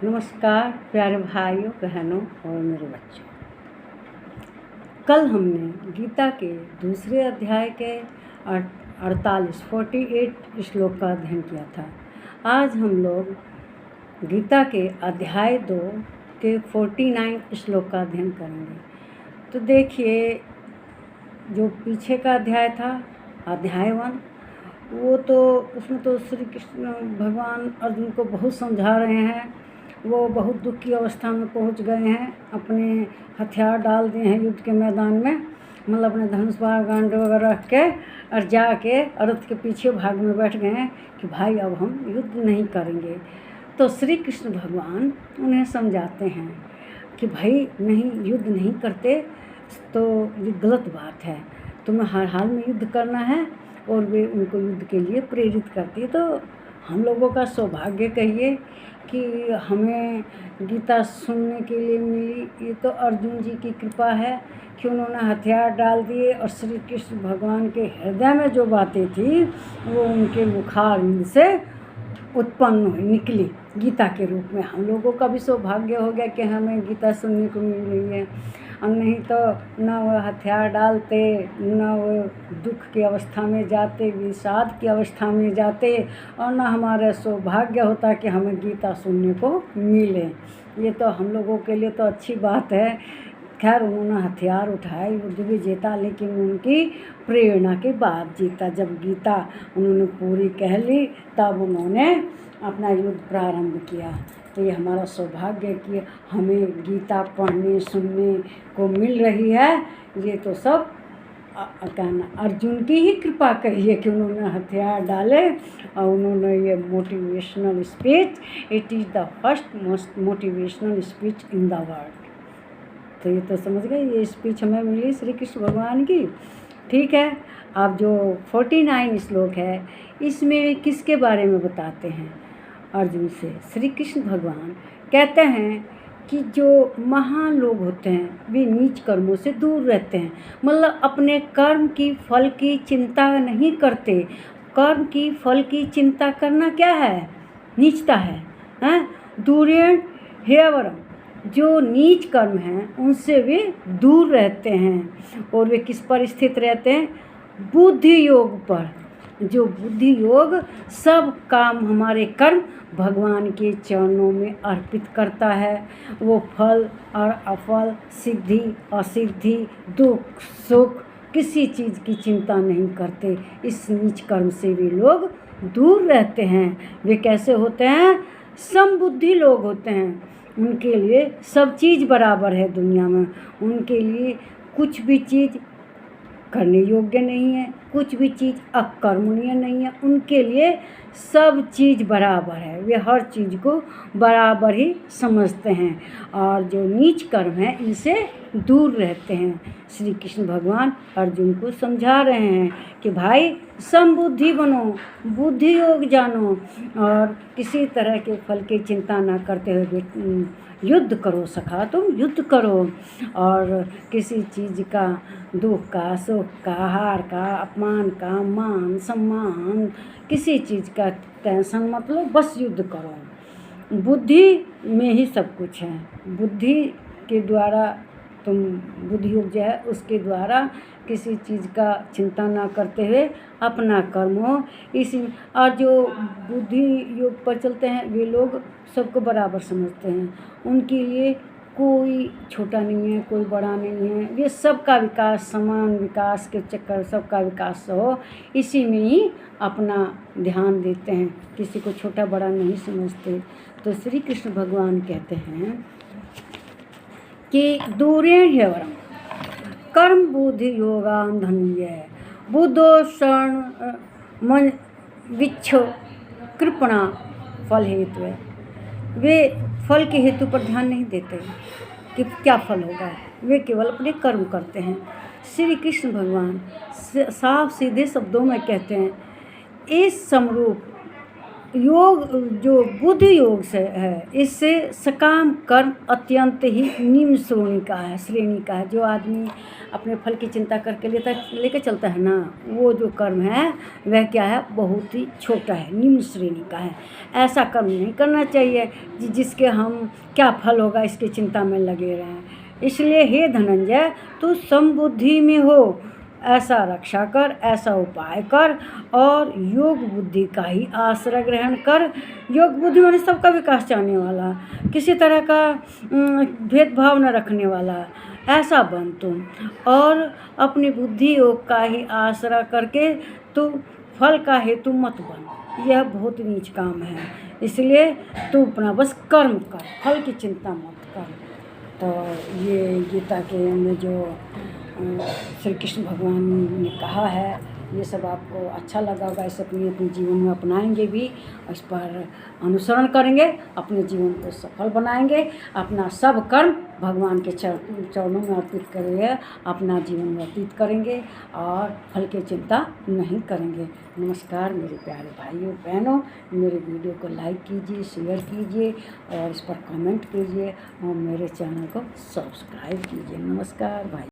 नमस्कार प्यारे भाइयों बहनों और मेरे बच्चों। कल हमने गीता के दूसरे अध्याय के 48 श्लोक का अध्ययन किया था। आज हम लोग गीता के अध्याय 2 के 49 श्लोक का अध्ययन करेंगे। तो देखिए, जो पीछे का अध्याय था, अध्याय 1, वो तो उसमें तो श्री कृष्ण भगवान अर्जुन को बहुत समझा रहे हैं। वो बहुत दुख की अवस्था में पहुंच गए हैं, अपने हथियार डाल दिए हैं युद्ध के मैदान में, मतलब अपने धनुष बाण गांड वगैरह रख के और जाके रथ के पीछे भाग में बैठ गए हैं कि भाई अब हम युद्ध नहीं करेंगे। तो श्री कृष्ण भगवान उन्हें समझाते हैं कि भाई नहीं, युद्ध नहीं करते तो ये गलत बात है, तुम्हें हर हाल में युद्ध करना है। और वे उनको युद्ध के लिए प्रेरित करती है। तो हम लोगों का सौभाग्य कहिए कि हमें गीता सुनने के लिए मिली। ये तो अर्जुन जी की कृपा है कि उन्होंने हथियार डाल दिए और श्री कृष्ण भगवान के हृदय में जो बातें थी वो उनके मुखारविंद से उत्पन्न हुई, निकली गीता के रूप में। हम लोगों का भी सौभाग्य हो गया कि हमें गीता सुनने को मिल रही है। और नहीं तो न वो हथियार डालते, न वो दुख की अवस्था में जाते, विषाद की अवस्था में जाते, और न हमारा सौभाग्य होता कि हमें गीता सुनने को मिले। ये तो हम लोगों के लिए तो अच्छी बात है। खैर, उन्होंने हथियार उठाए, युद्ध भी जीता, लेकिन उनकी प्रेरणा के बाद जीता। जब गीता उन्होंने पूरी कह ली तब उन्होंने अपना युद्ध प्रारंभ किया। तो ये हमारा सौभाग्य कि हमें गीता पढ़ने सुनने को मिल रही है। ये तो सब कहना अर्जुन की ही कृपा कहिए कि उन्होंने हथियार डाले और उन्होंने ये motivational speech, it is the first most motivational speech in the world. तो ये तो समझ गए, ये स्पीच हमें मिली श्री कृष्ण भगवान की। ठीक है, अब जो 49 श्लोक है इसमें किसके बारे में बताते हैं? अर्जुन से श्री कृष्ण भगवान कहते हैं कि जो महान लोग होते हैं वे नीच कर्मों से दूर रहते हैं। मतलब अपने कर्म की फल की चिंता नहीं करते। कर्म की फल की चिंता करना क्या है? नीचता है। दूरेण ह्यवरम, जो नीच कर्म हैं उनसे वे दूर रहते हैं। और वे किस पर स्थित रहते हैं? बुद्धि योग पर। जो बुद्धि योग सब काम, हमारे कर्म भगवान के चरणों में अर्पित करता है। वो फल और अफल, सिद्धि असिद्धि, दुख सुख, किसी चीज़ की चिंता नहीं करते। इस नीच कर्म से वे लोग दूर रहते हैं। वे कैसे होते हैं? समबुद्धि लोग होते हैं। उनके लिए सब चीज़ बराबर है दुनिया में। उनके लिए कुछ भी चीज़ करने योग्य नहीं है, कुछ भी चीज़ अकर्मणीय नहीं है। उनके लिए सब चीज़ बराबर है। वे हर चीज़ को बराबर ही समझते हैं और जो नीच कर्म है इनसे दूर रहते हैं। श्री कृष्ण भगवान अर्जुन को समझा रहे हैं कि भाई समबुद्धि बनो, बुद्धि योग जानो और किसी तरह के फल की चिंता ना करते हुए युद्ध करो सखा, तुम युद्ध करो। और किसी चीज़ का, दुख का, सुख का, हार का, अपमान का, मान सम्मान, किसी चीज़ का टेंशन मतलब, बस युद्ध करो। बुद्धि में ही सब कुछ है। बुद्धि के द्वारा तुम, बुद्धि योग जो है उसके द्वारा किसी चीज़ का चिंता ना करते हुए अपना कर्म हो। इसी और जो बुद्धि योग पर चलते हैं वे लोग सबको बराबर समझते हैं। उनके लिए कोई छोटा नहीं है, कोई बड़ा नहीं है। वे सबका विकास, समान विकास के चक्कर सबका विकास हो, इसी में ही अपना ध्यान देते हैं। किसी को छोटा बड़ा नहीं समझते। तो श्री कृष्ण भगवान कहते हैं कि दूरेण ह्यवरम कर्म बुद्धि योगान धनुय बुद्धो शरण मन विच्छ कृपणा फल हेतु। वे फल के हेतु पर ध्यान नहीं देते कि क्या फल होगा, वे केवल अपने कर्म करते हैं। श्री कृष्ण भगवान साफ सीधे शब्दों में कहते हैं, इस समरूप योग जो बुद्धि योग से है, इससे सकाम कर्म अत्यंत ही निम्न श्रेणी का है। जो आदमी अपने फल की चिंता करके लेके चलता है ना, वो जो कर्म है वह क्या है, बहुत ही छोटा है, निम्न श्रेणी का है। ऐसा कर्म नहीं करना चाहिए जिसके हम क्या फल होगा इसकी चिंता में लगे रहें। इसलिए हे धनंजय, तू समबुद्धि में हो, ऐसा रक्षा कर, ऐसा उपाय कर और योग बुद्धि का ही आश्रय ग्रहण कर। योग बुद्धि माने सबका विकास चाहने वाला, किसी तरह का भेदभाव न रखने वाला, ऐसा बन तुम। और अपनी बुद्धि योग का ही आश्रय करके तू फल का हेतु मत बन, यह बहुत नीच काम है। इसलिए तू अपना बस कर्म कर, फल की चिंता मत कर। तो ये गीता के में जो श्री कृष्ण भगवान ने कहा है, ये सब आपको अच्छा लगा होगा। इसे अपने जीवन में अपनाएंगे भी, इस पर अनुसरण करेंगे, अपने जीवन को सफल बनाएंगे, अपना सब कर्म भगवान के चरणों में अर्पित करेंगे, अपना जीवन व्यतीत करेंगे और फल की चिंता नहीं करेंगे। नमस्कार मेरे प्यारे भाइयों बहनों, मेरे वीडियो को लाइक कीजिए, शेयर कीजिए और इस पर कमेंट कीजिए और मेरे चैनल को सब्सक्राइब कीजिए। नमस्कार भाई।